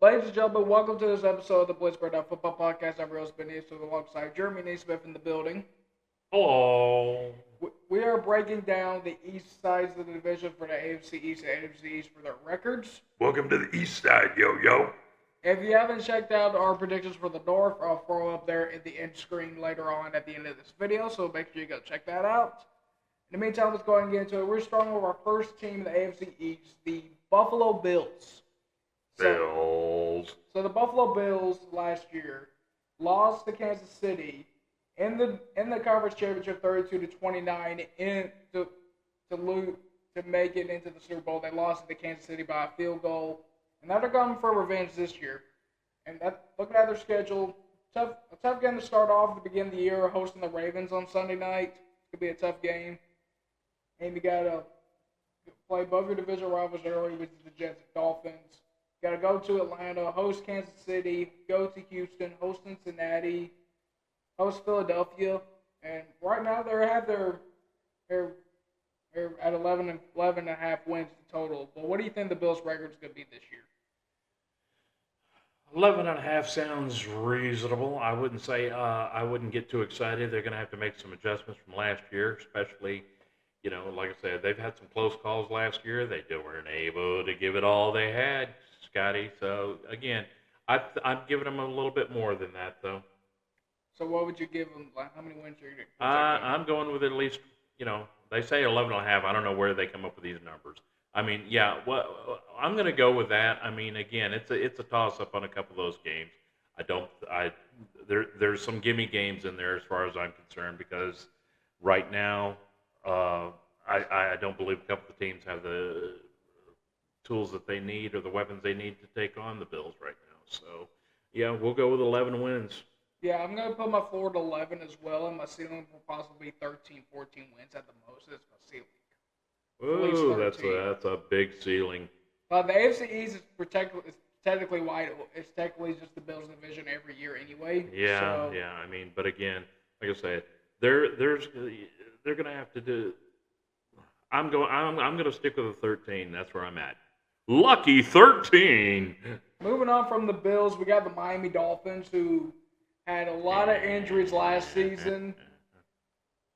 Ladies and gentlemen, welcome to this episode of the Blitz Breakdown Football Podcast. I'm Rose Benitez alongside Jeremy Naismith in the building. Hello. We are breaking down the east sides of the division for the AFC East and NFC East for their records. Welcome to the East Side, yo. If you haven't checked out our predictions for the North, I'll throw up there in the end screen later on at the end of this video, so make sure you go check that out. In the meantime, let's go ahead and get into it. We're starting with our first team in the AFC East, the Buffalo Bills. So the Buffalo Bills last year lost to Kansas City in the conference championship 32-29 to make it into the Super Bowl. They lost to Kansas City by a field goal, and now they're going for revenge this year. And looking at their schedule, a tough game to start off at the beginning of the year, hosting the Ravens on Sunday night. It could be a tough game, and you got to play both your division rivals early, which is the Jets and Dolphins. Got to go to Atlanta, host Kansas City, go to Houston, host Cincinnati, host Philadelphia, and right now they're at 11 and a half wins total. But what do you think the Bills' record is going to be this year? 11 and a half sounds reasonable. I wouldn't say I wouldn't get too excited. They're going to have to make some adjustments from last year, especially, like I said, they've had some close calls last year. They weren't able to give it all they had, Scotty. So, again, I'm giving them a little bit more than that, though. So what would you give them? Like, how many wins are you going to I'm going with at least, they say 11 and a half. I don't know where they come up with these numbers. I mean, yeah, I'm going to go with that. I mean, again, it's a toss-up on a couple of those games. There's some gimme games in there as far as I'm concerned because right now I don't believe a couple of teams have the tools that they need or the weapons they need to take on the Bills right now. So, yeah, we'll go with 11 wins. Yeah, I'm going to put my floor at 11 as well, and my ceiling will possibly be 13, 14 wins at the most. That's my ceiling. Ooh, that's a big ceiling. The AFC East is technically wide. It's technically just the Bills division every year anyway. Yeah, yeah. I mean, but again, like I said, they're going to have to do. I'm going to stick with the 13. That's where I'm at. Lucky 13. Moving on from the Bills, we got the Miami Dolphins, who had a lot of injuries last season.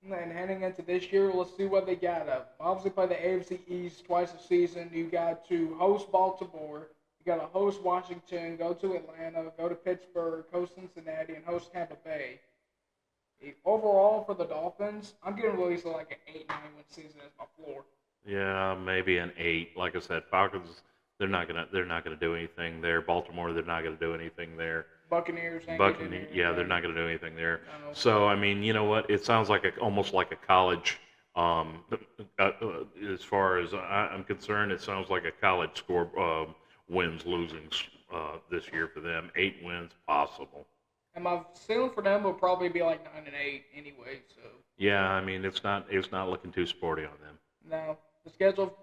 And heading into this year, let's see what they got. Obviously, play the AFC East twice a season. You got to host Baltimore. You got to host Washington, go to Atlanta, go to Pittsburgh, host Cincinnati, and host Tampa Bay. Overall, for the Dolphins, I'm getting released like an 8-9 win season as my floor. Yeah, maybe an 8. Like I said, Falcons, they're not gonna do anything there. Baltimore, they're not gonna do anything there. Buccaneers, yeah, they're not going to do anything there. So, I mean, you know what? It sounds like almost like a college. As far as I'm concerned, it sounds like a college score wins, losings this year for them. 8 wins possible. And my ceiling for them will probably be like 9 and 8 anyway. So. Yeah, I mean, it's not looking too sporty on them. No, the schedule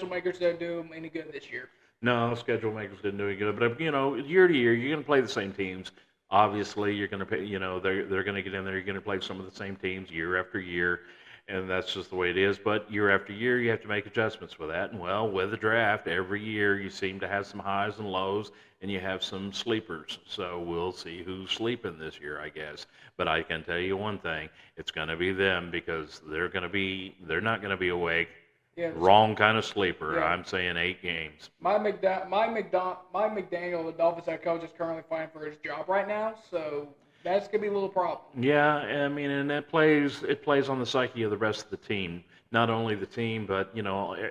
makers didn't do them any good this year. No, schedule makers didn't do any good. But, year to year, you're going to play the same teams. Obviously, you're going to pay, they're going to get in there. You're going to play some of the same teams year after year. And that's just the way it is. But year after year, you have to make adjustments for that. And, well, with the draft, every year you seem to have some highs and lows, and you have some sleepers. So we'll see who's sleeping this year, I guess. But I can tell you one thing. It's going to be them because they're not going to be awake. Yeah, wrong kind of sleeper. Yeah. I'm saying 8 games. Mike McDaniel, the Dolphins head coach, is currently fighting for his job right now, so that's gonna be a little problem. Yeah, I mean, and it plays on the psyche of the rest of the team. Not only the team, but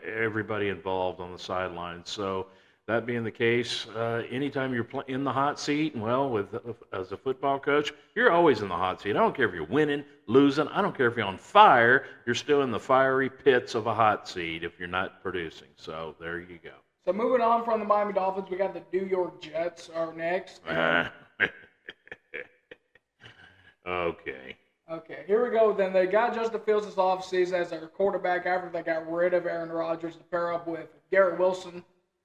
everybody involved on the sidelines. So that being the case, anytime you're in the hot seat, well, as a football coach, you're always in the hot seat. I don't care if you're winning, losing. I don't care if you're on fire. You're still in the fiery pits of a hot seat if you're not producing. So there you go. So moving on from the Miami Dolphins, we got the New York Jets are next. Okay. Okay, here we go. Then they got Justin Fields this offseason as their quarterback after they got rid of Aaron Rodgers to pair up with Garrett Wilson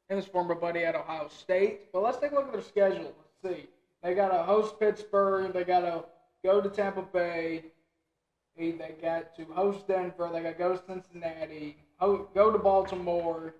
and his former buddy at Ohio State. But let's take a look at their schedule. Let's see. They got to host Pittsburgh. They got to go to Tampa Bay. They got to host Denver. They got to go to Cincinnati. Go to Baltimore.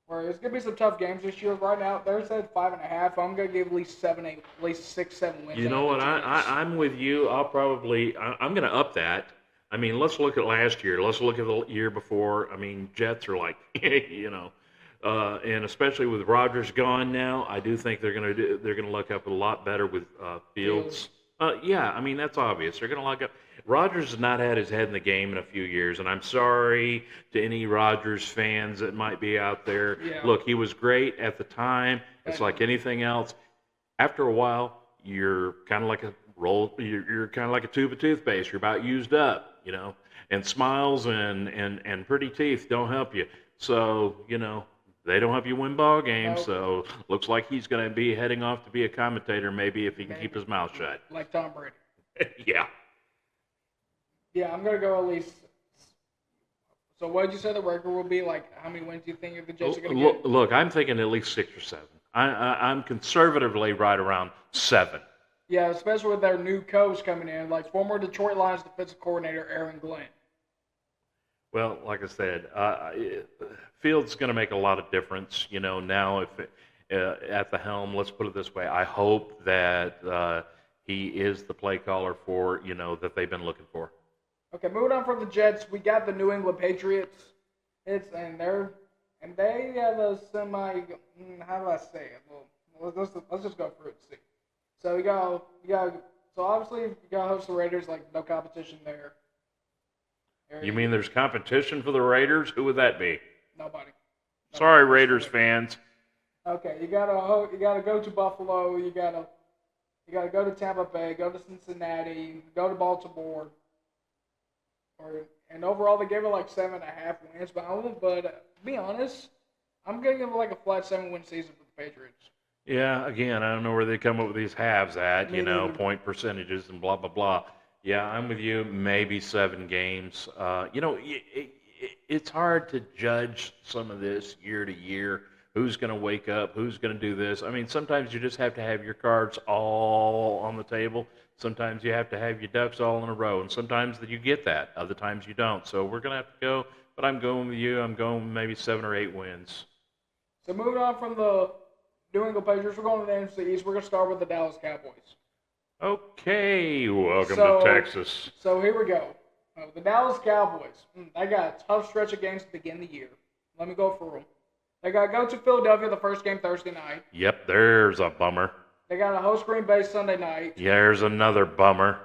Where it's gonna be some tough games this year. Right now, they're at 5.5. I'm gonna give at least 7, 8, at least 6, 7 wins. You know what? I'm with you. I'm going to up that. I mean, let's look at last year. Let's look at the year before. I mean, Jets are like, and especially with Rodgers gone now, I do think they're going to look up a lot better with Fields. Yeah, I mean that's obvious. They're going to look up. Rodgers has not had his head in the game in a few years, and I'm sorry to any Rodgers fans that might be out there. Yeah. Look, he was great at the time. It's like anything else. After a while, you're kind of like a You're kind of like a tube of toothpaste. You're about used up, And smiles and pretty teeth don't help you. So they don't help you win ball games. So looks like he's going to be heading off to be a commentator, maybe if he can keep his mouth shut. Like Tom Brady. Yeah. Yeah, I'm gonna go at least. So what did you say the record will be? Like, how many wins do you think the Jets are gonna get? Look, I'm thinking at least 6 or 7. I'm conservatively right around 7. Yeah, especially with their new coach coming in, like former Detroit Lions defensive coordinator Aaron Glenn. Well, like I said, Fields is going to make a lot of difference. Now if at the helm, let's put it this way, I hope that he is the play caller for that they've been looking for. Okay, moving on from the Jets, we got the New England Patriots. They have a semi. How do I say it? Well, let's just go through it and see. So so obviously you got to host the Raiders, like no competition there. You mean there's competition for the Raiders? Who would that be? Nobody. Sorry, Raiders fans. Okay, you gotta go to Buffalo. You gotta go to Tampa Bay. Go to Cincinnati. Go to Baltimore. And overall, they gave it like 7.5 wins. But to be honest, I'm gonna give it like a flat 7-win season for the Patriots. Yeah, again, I don't know where they come up with these halves at, point percentages and blah, blah, blah. Yeah, I'm with you, maybe 7 games. It's hard to judge some of this year to year. Who's going to wake up? Who's going to do this? I mean, sometimes you just have to have your cards all on the table. Sometimes you have to have your ducks all in a row, and sometimes you get that. Other times you don't. So we're going to have to go, but I'm going with you. I'm going maybe 7 or 8 wins. So moving on from the New England Patriots, we're going to the NFC East. We're going to start with the Dallas Cowboys. Okay, welcome to Texas. So here we go. The Dallas Cowboys, they got a tough stretch of games to begin the year. Let me go through them. They got to go to Philadelphia the first game Thursday night. Yep, there's a bummer. They got to host Green Bay Sunday night. Yeah, there's another bummer.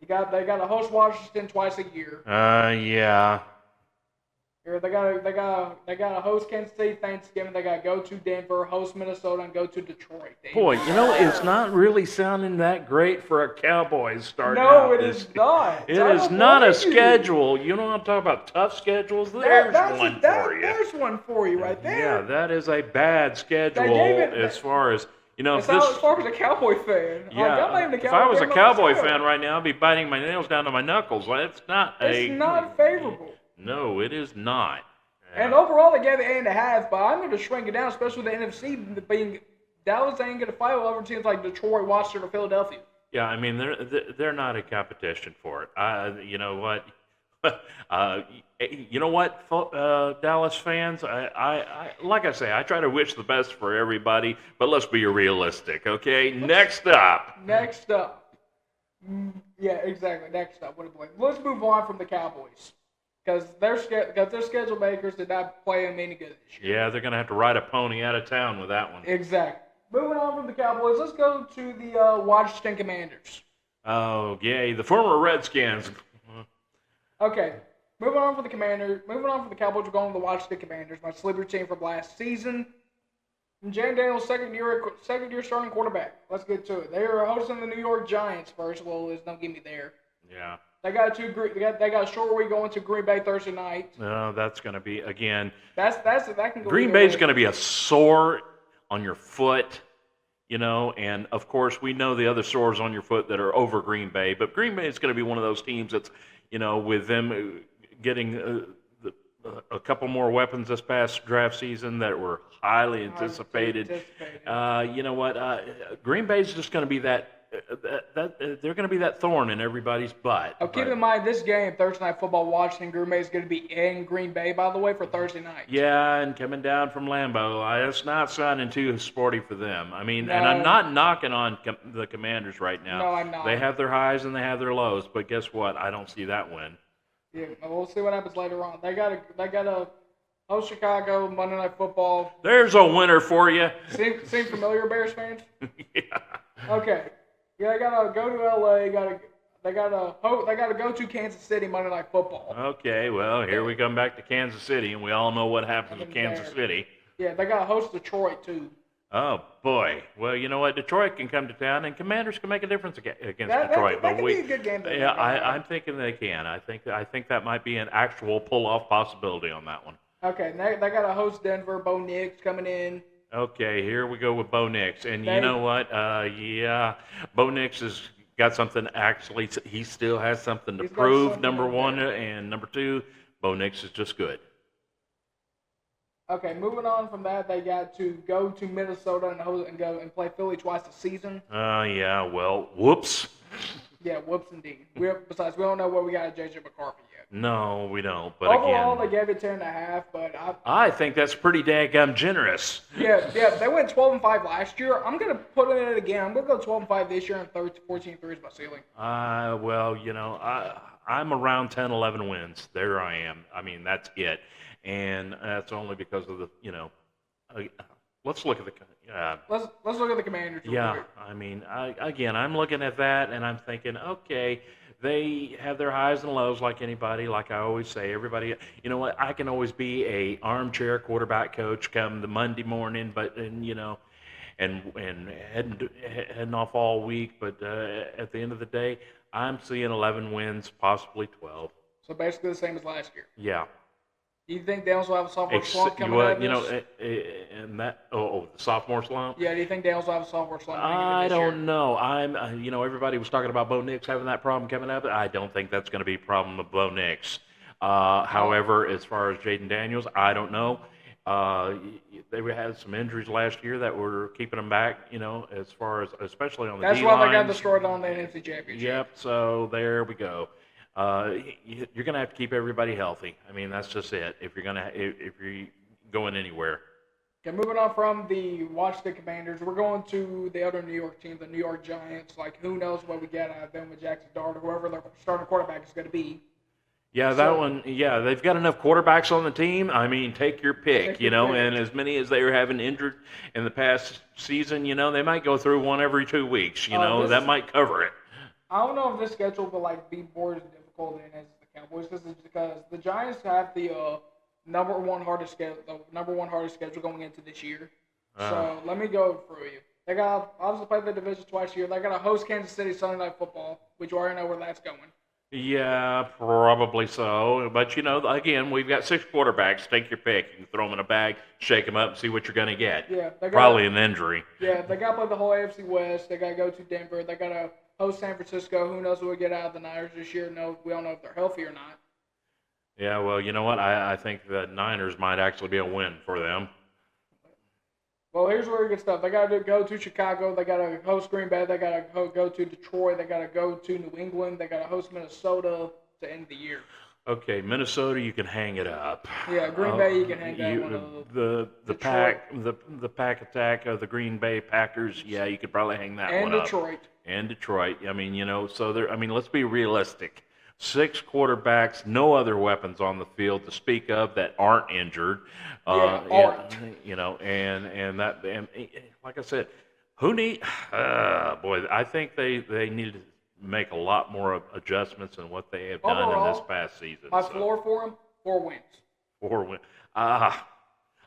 They got to host Washington twice a year. Yeah. They got to host Kansas City Thanksgiving. They got to go to Denver, host Minnesota, and go to Detroit. Boy, it's not really sounding that great for a Cowboys starting out. No, it is not. It is not a schedule. You know what I'm talking about? Tough schedules. There's one for you. There's one for you right there. Yeah, that is a bad schedule as far as. As far as a Cowboy fan. Yeah, if I was a Cowboy fan right now, I'd be biting my nails down to my knuckles. It's not favorable. No, it is not. And overall, they gave it 8.5, but I'm going to shrink it down, especially with the NFC being Dallas ain't going to fight with other teams like Detroit, Washington, or Philadelphia. Yeah, I mean they're not a competition for it. You know what? Dallas fans, I like I say, I try to wish the best for everybody, but let's be realistic, okay? Next up. Yeah, exactly. Next up. Let's move on from the Cowboys. Because their schedule makers did not play them any good this year. Yeah, they're going to have to ride a pony out of town with that one. Exactly. Moving on from the Cowboys, let's go to the Washington Commanders. Oh, yay, the former Redskins. Okay, moving on from the Cowboys, we're going to the Washington Commanders, my sleeper team from last season. And Jane Daniels, second year starting quarterback. Let's get to it. They are hosting the New York Giants first. Well, there's no gimme there. Yeah. They got a short week going to Green Bay Thursday night. No, that's going to be again. That can go. Green Bay's going to be a sore on your foot, and of course we know the other sores on your foot that are over Green Bay. But Green Bay is going to be one of those teams that's, with them getting a couple more weapons this past draft season that were highly anticipated. You know what? Green Bay's just going to be that they're going to be that thorn in everybody's butt. Oh, keep in mind, this game, Thursday Night Football, Washington, Green Bay, is going to be in Green Bay, by the way, for Thursday night. Yeah, and coming down from Lambeau, it's not sounding too sporty for them. I mean, No. and I'm not knocking on the Commanders right now. No, I'm not. They have their highs and they have their lows, but guess what? I don't see that win. Yeah, we'll see what happens later on. They gotta host Chicago Monday Night Football. There's a winner for you. Seem familiar, Bears fans? Yeah. Okay. Yeah, they gotta go to LA. They gotta go to Kansas City Monday Night Football. Okay, well, here we come back to Kansas City, and we all know what happens with Kansas City. Yeah, they gotta host Detroit too. Oh boy. Well, you know what? Detroit can come to town, and Commanders can make a difference against That Detroit. could be a good game. Yeah, I'm thinking they can. I think that might be an actual pull-off possibility on that one. Okay, they gotta host Denver. Bo Nix coming in. Okay, here we go with Bo Nix, and you know what? Yeah, Bo Nix has got something. Actually, he still has something to prove. Number one, and number two, Bo Nix is just good. Okay, moving on from that, they got to go to Minnesota and go and play Philly twice a season. Yeah, well, whoops. Yeah, whoops indeed. Besides, we don't know what we got at J.J. McCarthy yet. No, we don't. But overall, again, they gave it 10.5. But I think that's pretty daggum generous. Yeah, they went 12-5 last year. I'm gonna put it in it again. I'm gonna go 12-5 this year, and 14-3 is my ceiling. Well, you know, I'm around 10, 11 wins. There I am. I mean, that's it. And that's only because of the, you know, let's look at the. Let's look at the Commanders. Yeah, I mean, I'm looking at that and I'm thinking, okay, they have their highs and lows like anybody. Like I always say, everybody. You know what? I can always be a armchair quarterback coach come the Monday morning, and heading off all week. But at the end of the day, I'm seeing 11 wins, possibly 12. So basically the same as last year. Yeah. Do you think Daniels will have a sophomore slump coming out of this? The sophomore slump? Yeah, do you think Daniels will have a sophomore slump? I don't know. Everybody was talking about Bo Nix having that problem coming up. I don't think that's going to be a problem with Bo Nix. However, as far as Jaden Daniels, I don't know. They had some injuries last year that were keeping them back, as far as, especially on the D-line. That's why they got destroyed on the NFC Championship. Yep, so there we go. You're going to have to keep everybody healthy. I mean, that's just it. If you're going anywhere. Okay, moving on from the Washington Commanders, we're going to the other New York team, the New York Giants. Like, who knows what we get out of them with Jackson Dart or whoever their starting quarterback is going to be. Yeah, they've got enough quarterbacks on the team. I mean, take your pick, and as many as they were having injured in the past season, they might go through one every 2 weeks, that might cover it. I don't know if this schedule will be more difficult than as the Cowboys because the Giants have the number one hardest schedule going into this year. So let me go through you. They got obviously play the division twice a year. They got to host Kansas City Sunday Night Football, which you already know where that's going. Yeah, probably so. But, again, we've got 6 quarterbacks. Take your pick. You can throw them in a bag, shake them up, and see what you're going to get. Yeah, probably an injury. Yeah, they got to play the whole AFC West. They got to go to Denver. They got to host San Francisco. Who knows what we get out of the Niners this year? No, we don't know if they're healthy or not. Yeah, well, you know what? I think the Niners might actually be a win for them. Well, here's where it gets tough. They got to go to Chicago. They got to host Green Bay. They got to go to Detroit. They got to go to New England. They got to host Minnesota to end the year. Okay, Minnesota, you can hang it up. Yeah, Green Bay, you can hang that one up. The pack attack of the Green Bay Packers, yeah, you could probably hang that one up. And Detroit. I mean, so let's be realistic. 6 quarterbacks, no other weapons on the field to speak of that aren't injured. And like I said, I think they need to make a lot more adjustments than what they have done in this past season. My floor for them, 4 wins. 4 wins.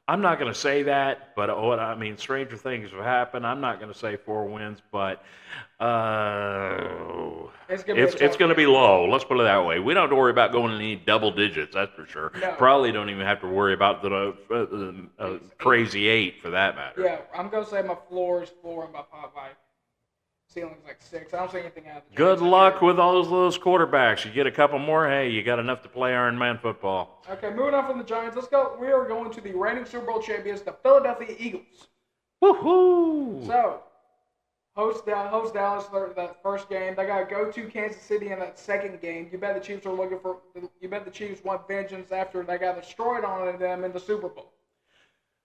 I'm not going to say that, but stranger things have happened. I'm not going to say 4 wins, but it's going to be low. Let's put it that way. We don't have to worry about going any double digits, that's for sure. No. Probably don't even have to worry about the crazy 8 for that matter. Yeah, I'm going to say my floor is 4 and my ceiling's like 6. I don't see anything out of the Good luck with all those quarterbacks. You get a couple more, hey, you got enough to play Iron Man football. Okay, moving on from the Giants, let's go. We are going to the reigning Super Bowl champions, the Philadelphia Eagles. Woohoo! So, host Dallas for that first game. They got to go to Kansas City in that second game. You bet the Chiefs want vengeance after they got destroyed on them in the Super Bowl.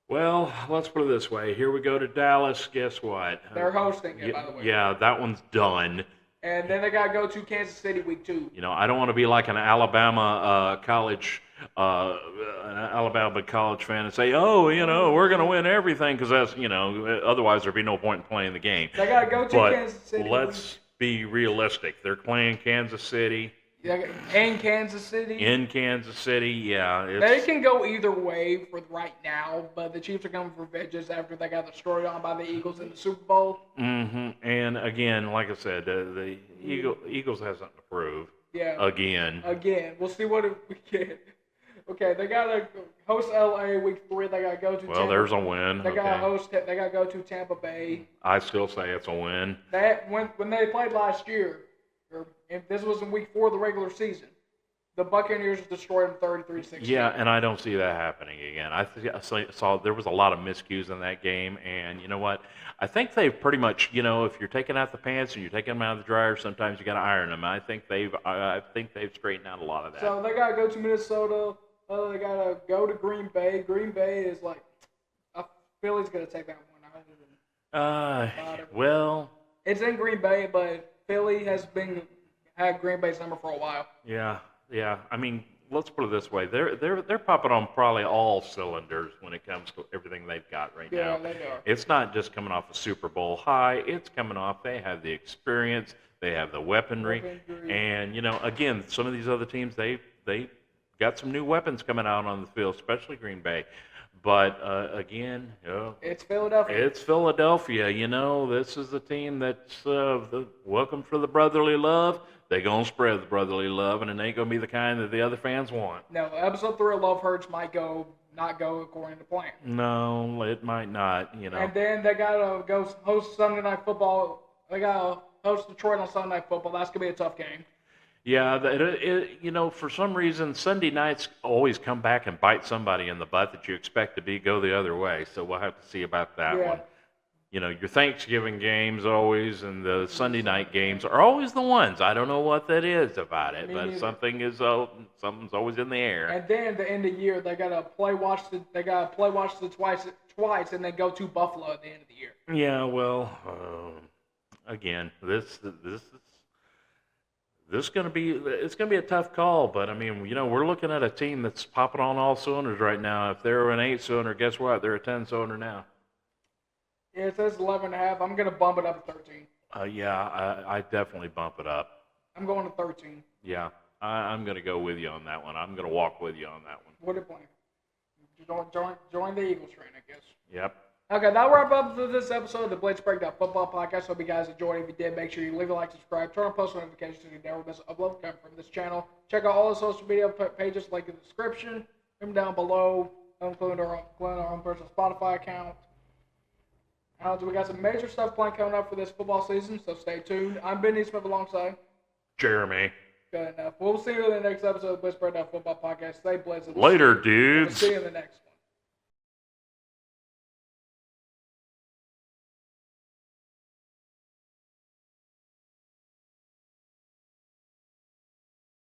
Well, let's put it this way. Here we go to Dallas. Guess what? They're hosting it, by the way. Yeah, that one's done. And then they got to go to Kansas City week 2. I don't want to be like an Alabama college fan and say, we're going to win everything because that's, otherwise there'd be no point in playing the game. They got to go to Kansas City. Let's be realistic. They're playing Kansas City. In Kansas City, yeah. They can go either way for right now, but the Chiefs are coming for vengeance after they got destroyed on by the Eagles in the Super Bowl. Mm-hmm. And again, like I said, the Eagles have something to prove. Yeah. Again. We'll see what we get. Okay, they got to host LA week 3. They got to go to Tampa. There's a win. They got to go to Tampa Bay. I still say it's a win. When they played last year, if this was in week 4 of the regular season, the Buccaneers destroyed them 33-16. Yeah, and I don't see that happening again. I saw there was a lot of miscues in that game, and you know what? I think they've pretty much, if you're taking out the pants and you're taking them out of the dryer, sometimes you got to iron them. I think they've straightened out a lot of that. So they got to go to Minnesota. They got to go to Green Bay. Green Bay is like, Philly's going to take that one. Well, it's in Green Bay, but Philly has had Green Bay's number for a while. Yeah. I mean, let's put it this way: they're popping on probably all cylinders when it comes to everything they've got right now. Yeah, they are. It's not just coming off a Super Bowl high; it's coming off. They have the experience, they have the weaponry, and again, some of these other teams they got some new weapons coming out on the field, especially Green Bay. But again, it's Philadelphia. It's Philadelphia. This is the team that's welcome for the brotherly love. They're going to spread the brotherly love, and it ain't going to be the kind that the other fans want. No, episode 3 of Love Hurts might not go according to plan. No, it might not, And then they got to go host Sunday Night Football. They got to host Detroit on Sunday Night Football. That's going to be a tough game. Yeah, for some reason, Sunday nights always come back and bite somebody in the butt that you expect to go the other way. So we'll have to see about that one. Your Thanksgiving games always and the Sunday night games are always the ones. I don't know what that is about it, but something's always in the air. And then at the end of the year, they got to play Washington twice, and then go to Buffalo at the end of the year. Yeah, well, again, this is going to be a tough call, but I mean, we're looking at a team that's popping on all cylinders right now. If they're an 8-cylinder, guess what? They're a 10-cylinder now. Yeah, it says 11.5. I'm going to bump it up to 13. I definitely bump it up. I'm going to 13. Yeah, I'm going to go with you on that one. I'm going to walk with you on that one. What a plan. Join the Eagles train, I guess. Yep. Okay, that'll wrap up this episode of the Blitz Breakdown Football Podcast. Hope you guys enjoyed. If you did, make sure you leave a like, subscribe, turn on post notifications so you never miss an upload coming from this channel. Check out all the social media pages, link in the description. Them down below, including our own personal Spotify account. We got some major stuff planned coming up for this football season, so stay tuned. I'm Ben Smith alongside Jeremy. Good enough. We'll see you in the next episode of the Blitz Breakdown Football Podcast. Stay blessed. Later, dudes. We'll see you in the next one.